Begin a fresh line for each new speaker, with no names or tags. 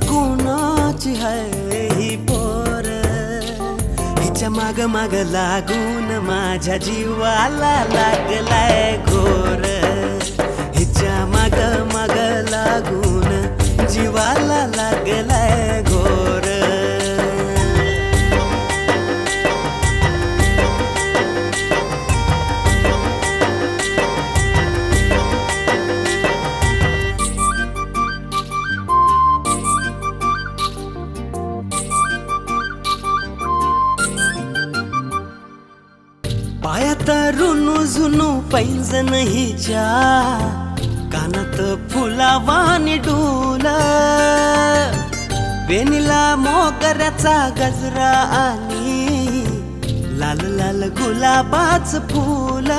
कोणाची है ही पोर, हिच्या माग माग लागून माझ्या जीवाला लागलाय घोर, हिच्या माग माग लागून जीवाला लागलाय घोर. पायात रुनू झुनू पैंजण हिच्या, कानात फुलावानी डोल, वेणीला मोगऱ्याचा गजरा आणि लाल लाल गुलाबाच फुल.